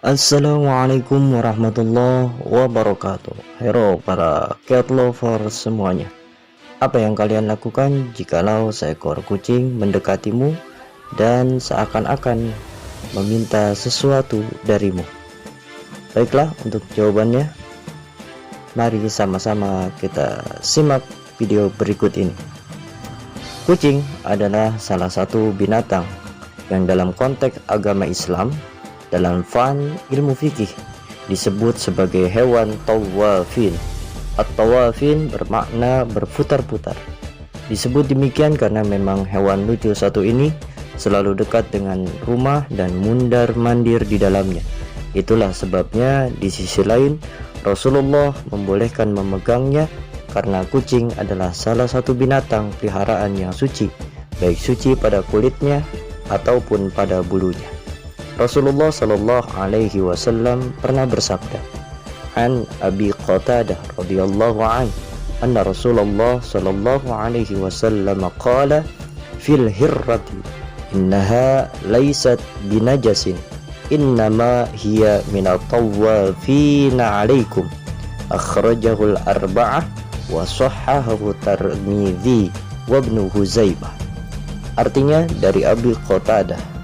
Assalamualaikum warahmatullahi wabarakatuh. Hero para cat lover semuanya. Apa yang kalian lakukan jikalau seekor kucing mendekatimu dan seakan-akan meminta sesuatu darimu? Baiklah, untuk jawabannya mari sama-sama kita simak video berikut ini. Kucing adalah salah satu binatang yang dalam konteks agama Islam, dalam fan ilmu fikih, disebut sebagai hewan tawafin. At-tawafin bermakna berputar-putar. Disebut demikian karena memang hewan lucu satu ini selalu dekat dengan rumah dan mundar-mandir di dalamnya. Itulah sebabnya di sisi lain Rasulullah membolehkan memegangnya, karena kucing adalah salah satu binatang peliharaan yang suci, baik suci pada kulitnya ataupun pada bulunya. Rasulullah sallallahu alaihi wasallam pernah bersabda, "An Abi Qatadah radhiyallahu an, anna Rasulullah sallallahu alaihi wasallam qala fil hirrati innaha laysat binajasin, innama hiya minat tawafina alaikum." Akhrajahul arba'ah wa sahhahahu Tirmidzi wa Ibnu Huzaimah. Artinya dari Abi Qatadah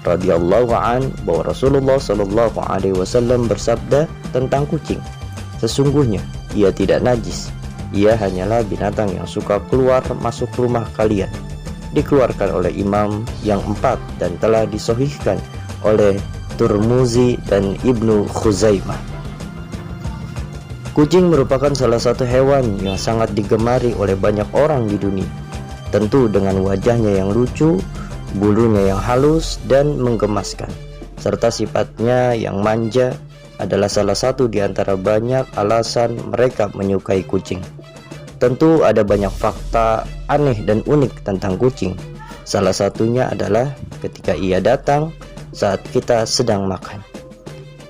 radhiyallahu an bahwa Rasulullah sallallahu alaihi wasallam bersabda tentang kucing, sesungguhnya ia tidak najis, ia hanyalah binatang yang suka keluar masuk rumah kalian. Dikeluarkan oleh imam yang 4 dan telah disahihkan oleh Tirmidzi dan Ibnu Khuzaimah. Kucing merupakan salah satu hewan yang sangat digemari oleh banyak orang di dunia, tentu dengan wajahnya yang lucu, bulunya yang halus dan menggemaskan, serta sifatnya yang manja adalah salah satu di antara banyak alasan mereka menyukai kucing. Tentu ada banyak fakta aneh dan unik tentang kucing. Salah satunya adalah ketika ia datang saat kita sedang makan.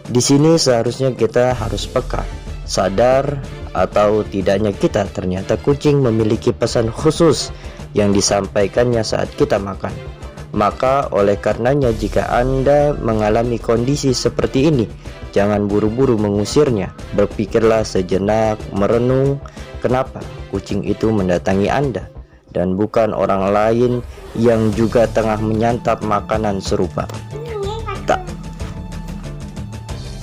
Di sini seharusnya kita harus peka, sadar atau tidaknya kita ternyata kucing memiliki pesan khusus yang disampaikannya saat kita makan. Maka oleh karenanya jika Anda mengalami kondisi seperti ini, jangan buru-buru mengusirnya. Berpikirlah sejenak, merenung kenapa kucing itu mendatangi Anda dan bukan orang lain yang juga tengah menyantap makanan serupa.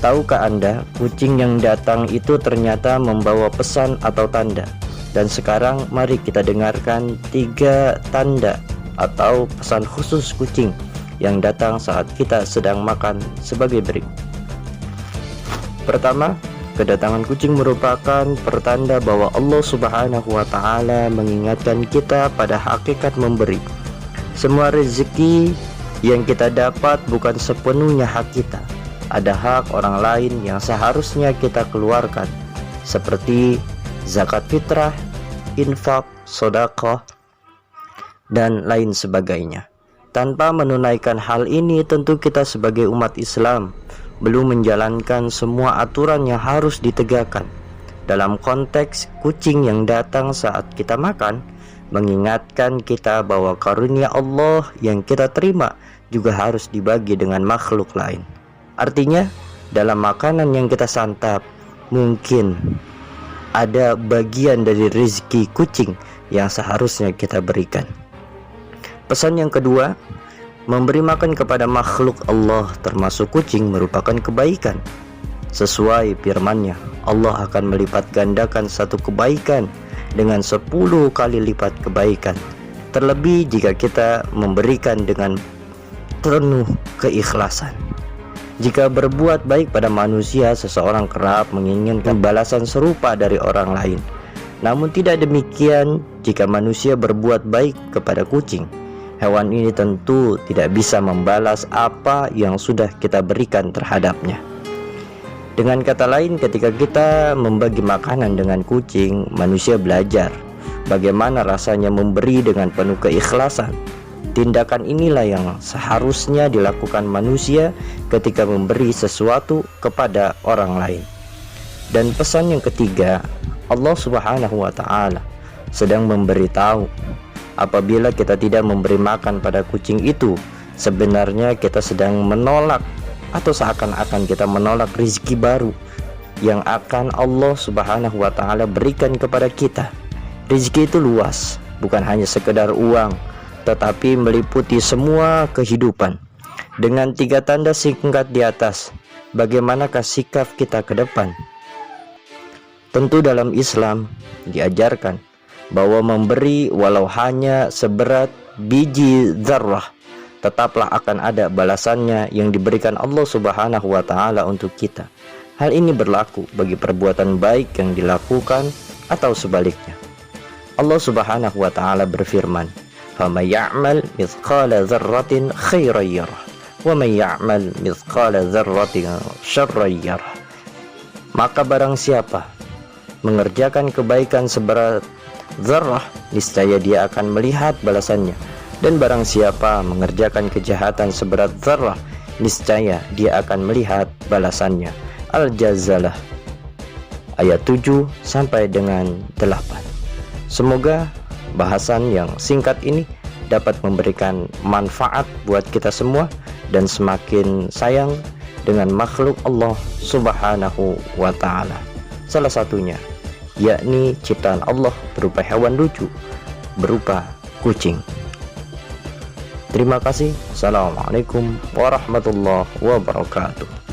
Tahukah Anda, kucing yang datang itu ternyata membawa pesan atau tanda? Dan sekarang mari kita dengarkan 3 tanda atau pesan khusus kucing yang datang saat kita sedang makan sebagai berikut. Pertama, kedatangan kucing merupakan pertanda bahwa Allah Subhanahu wa taala mengingatkan kita pada hakikat memberi. Semua rezeki yang kita dapat bukan sepenuhnya hak kita. Ada hak orang lain yang seharusnya kita keluarkan, seperti zakat fitrah, infak, sedekah, dan lain sebagainya. Tanpa menunaikan hal ini, tentu kita sebagai umat Islam belum menjalankan semua aturan yang harus ditegakkan. Dalam konteks kucing yang datang saat kita makan, mengingatkan kita bahwa karunia Allah yang kita terima juga harus dibagi dengan makhluk lain. Artinya, dalam makanan yang kita santap, mungkin ada bagian dari rezeki kucing yang seharusnya kita berikan. Pesan yang kedua, memberi makan kepada makhluk Allah termasuk kucing merupakan kebaikan. Sesuai firman-Nya, Allah akan melipat gandakan satu kebaikan dengan 10 kali lipat kebaikan. Terlebih jika kita memberikan dengan penuh keikhlasan. Jika berbuat baik pada manusia, seseorang kerap menginginkan balasan serupa dari orang lain. Namun tidak demikian jika manusia berbuat baik kepada kucing. Hewan ini tentu tidak bisa membalas apa yang sudah kita berikan terhadapnya. Dengan kata lain, ketika kita membagi makanan dengan kucing, manusia belajar bagaimana rasanya memberi dengan penuh keikhlasan. Tindakan inilah yang seharusnya dilakukan manusia ketika memberi sesuatu kepada orang lain. Dan pesan yang ketiga, Allah Subhanahu wa taala sedang memberitahu, apabila kita tidak memberi makan pada kucing itu, sebenarnya kita sedang menolak atau seakan-akan kita menolak rezeki baru yang akan Allah Subhanahu wa Ta'ala berikan kepada kita. Rezeki itu luas, bukan hanya sekedar uang, tetapi meliputi semua kehidupan. Dengan 3 tanda singkat di atas, bagaimanakah sikap kita ke depan? Tentu dalam Islam diajarkan bahwa memberi walau hanya seberat biji zarrah, tetaplah akan ada balasannya yang diberikan Allah Subhanahu wa Ta'ala untuk kita. Hal ini berlaku bagi perbuatan baik yang dilakukan atau sebaliknya. Allah Subhanahu wa Ta'ala berfirman, "Faman ya'mal mithqala dzarratin khairan yarah, wa man ya'mal mithqala dzarratin syarran yarah." Maka barang siapa mengerjakan kebaikan seberat zarrah, niscaya dia akan melihat balasannya. Dan barang siapa mengerjakan kejahatan seberat zarrah, niscaya dia akan melihat balasannya. Al-Jazalah ayat 7 sampai dengan 8. Semoga bahasan yang singkat ini dapat memberikan manfaat buat kita semua dan semakin sayang dengan makhluk Allah Subhanahu wa Ta'ala. Salah satunya yakni ciptaan Allah berupa hewan lucu, berupa kucing. Terima kasih. Assalamualaikum warahmatullahi wabarakatuh.